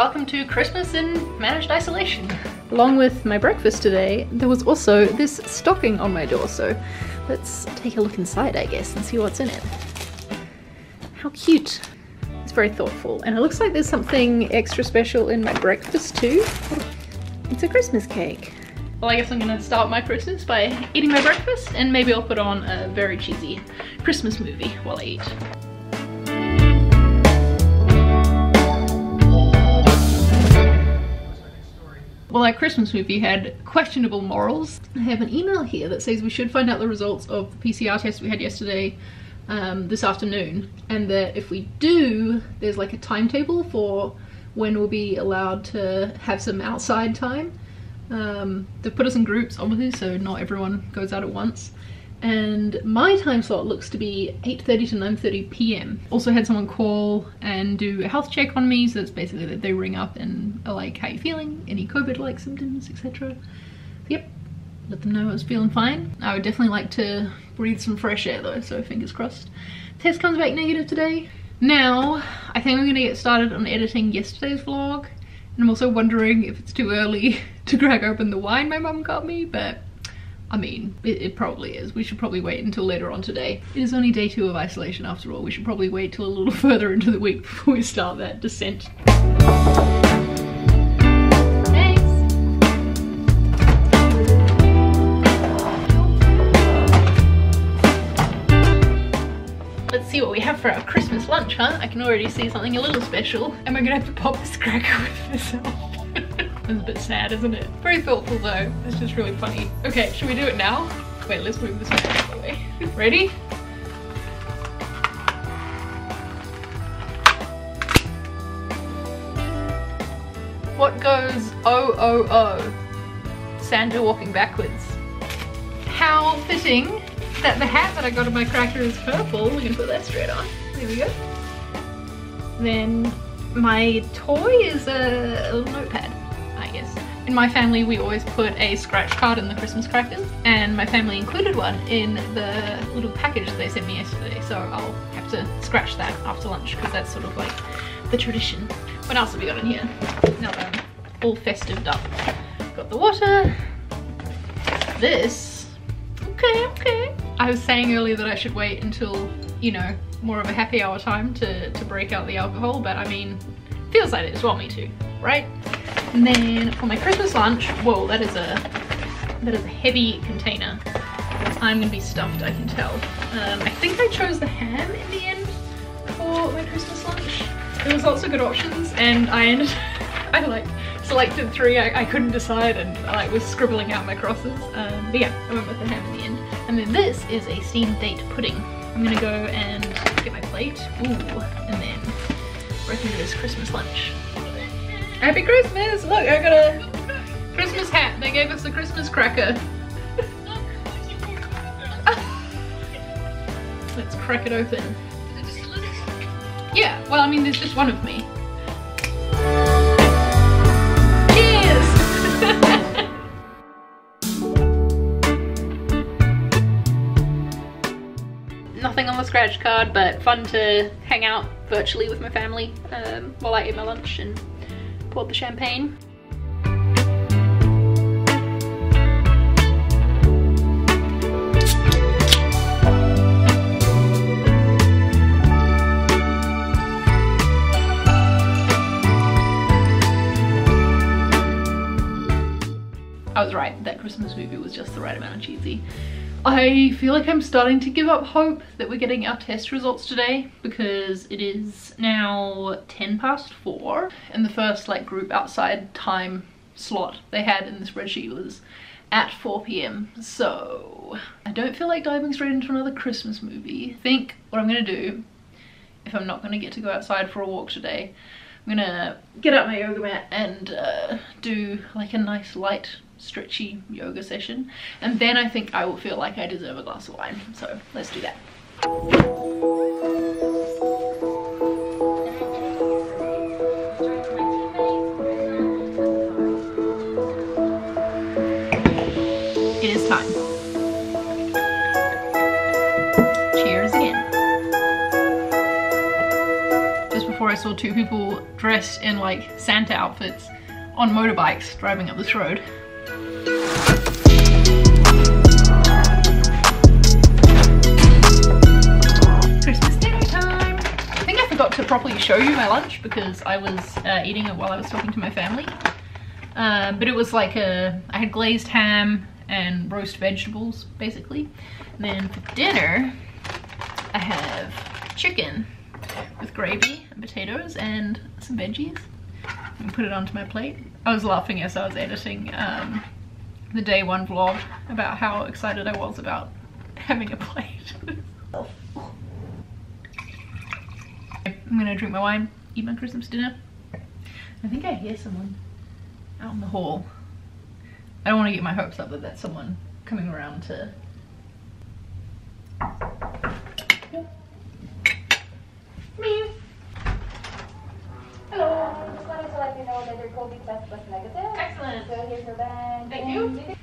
welcome to Christmas in managed isolation. Along with my breakfast today, there was also this stocking on my door, so let's take a look inside, I guess, and see what's in it. How cute. It's very thoughtful, and it looks like there's something extra special in my breakfast too. It's a Christmas cake. Well, I guess I'm gonna start my Christmas by eating my breakfast, and maybe I'll put on a very cheesy Christmas movie while I eat. Well, our Christmas movie had questionable morals. I have an email here that says we should find out the results of the PCR test we had yesterday this afternoon, and that if we do, there's like a timetable for when we'll be allowed to have some outside time. They put us in groups, obviously, so not everyone goes out at once. And my time slot looks to be 8:30 to 9:30 p.m. Also had someone call and do a health check on me, so that's basically that they ring up and are like, how you feeling? Any COVID-like symptoms, etc. Yep, let them know I was feeling fine. I would definitely like to breathe some fresh air though, so fingers crossed. Test comes back negative today. Now, I think I'm gonna get started on editing yesterday's vlog, and I'm also wondering if it's too early to crack open the wine my mum got me, but I mean, it probably is. We should probably wait until later on today. It is only day 2 of isolation after all. We should probably wait till a little further into the week before we start that descent. Thanks! Let's see what we have for our Christmas lunch, huh? I can already see something a little special. Am I gonna have to pop this cracker with myself? It's a bit sad, isn't it? Very thoughtful though. It's just really funny. Okay, should we do it now? Wait, let's move this one out of the way. Ready? What goes oh oh oh? Santa walking backwards. How fitting that the hat that I got on my cracker is purple. We're gonna put that straight on. There we go. Then my toy is a little notepad. Yes. In my family we always put a scratch card in the Christmas crackers, and my family included one in the little package they sent me yesterday, so I'll have to scratch that after lunch because that's sort of like the tradition. What else have we got in here? Now that I'm all festived up. Got the water. This. Okay. I was saying earlier that I should wait until, you know, more of a happy hour time to break out the alcohol, but I mean, feels like they just want me to, right? And then for my Christmas lunch, whoa, that is a heavy container. I'm gonna be stuffed, I can tell. I think I chose the ham in the end for my Christmas lunch. There was lots of good options, and I like selected 3. I couldn't decide, and I was scribbling out my crosses. But yeah, I went with the ham in the end. And then this is a steamed date pudding. I'm gonna go and get my plate. Ooh, and then break into this Christmas lunch. Happy Christmas! Look, I got a Christmas hat. They gave us a Christmas cracker. Let's crack it open. Yeah, well, I mean, there's just one of me. Cheers! Nothing on the scratch card, but fun to hang out virtually with my family while I ate my lunch and poured the champagne. I was right, that Christmas movie was just the right amount of cheesy. I feel like I'm starting to give up hope that we're getting our test results today, because it is now 4:10, and the first like group outside time slot they had in the spreadsheet was at 4 p.m. So I don't feel like diving straight into another Christmas movie. I think what I'm gonna do, if I'm not gonna get to go outside for a walk today, I'm gonna get out my yoga mat and do like a nice light stretchy yoga session, and then I think I will feel like I deserve a glass of wine. So let's do that. It is time. Cheers again. Just before I saw two people dressed in like Santa outfits on motorbikes driving up this road. Christmas dinner time! I think I forgot to properly show you my lunch because I was eating it while I was talking to my family. But it was like I had glazed ham and roast vegetables basically. And then for dinner, I have chicken with gravy and potatoes and some veggies. And put it onto my plate. I was laughing as I was editing the day one vlog about how excited I was about having a plate. I'm gonna drink my wine, eat my Christmas dinner. I think I hear someone out in the hall. I don't want to get my hopes up that that's someone coming around to... Me. Hello. Just wanted to let you know that your COVID test was negative. Excellent. So here's your bag. Thank you.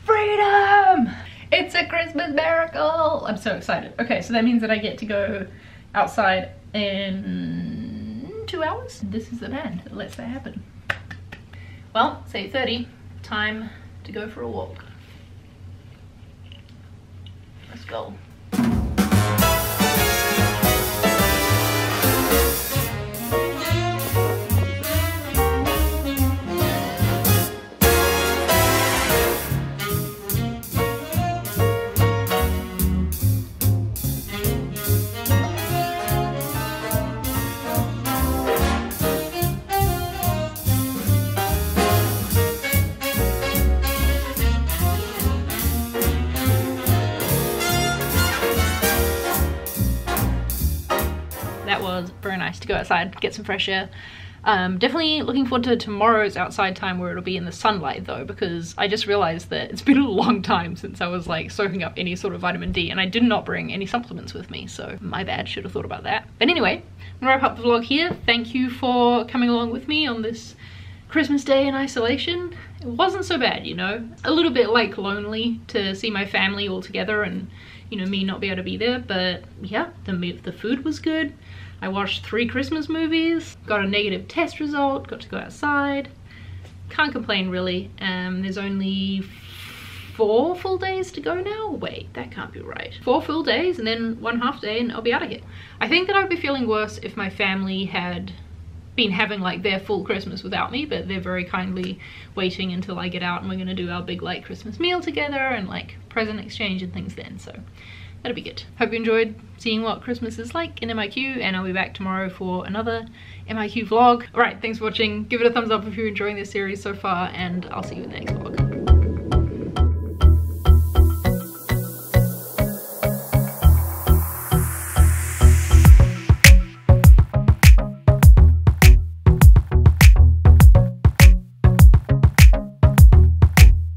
Freedom! It's a Christmas miracle! I'm so excited. Okay, so that means that I get to go outside in 2 hours. This is the band that lets that happen. Well, it's 8:30. Time to go for a walk. Let's go. That was very nice to go outside, get some fresh air. Definitely looking forward to tomorrow's outside time where it'll be in the sunlight though, because I just realized that it's been a long time since I was like soaking up any sort of vitamin D, and I did not bring any supplements with me, so my bad, should have thought about that. But anyway, I'm gonna wrap up the vlog here. Thank you for coming along with me on this Christmas day in isolation. It wasn't so bad, you know. A little bit like lonely to see my family all together and, you know, me not be able to be there, but yeah, the food was good. I watched 3 Christmas movies, got a negative test result, got to go outside. Can't complain really. There's only 4 full days to go now. Wait, that can't be right. 4 full days and then 1 half day and I'll be out of here. I think that I'd be feeling worse if my family had been having like their full Christmas without me, but they're very kindly waiting until I get out and we're gonna do our big like Christmas meal together and like present exchange and things then, so that'll be good. Hope you enjoyed seeing what Christmas is like in MIQ, and I'll be back tomorrow for another MIQ vlog. Alright, thanks for watching. Give it a thumbs up if you're enjoying this series so far, and I'll see you in the next vlog.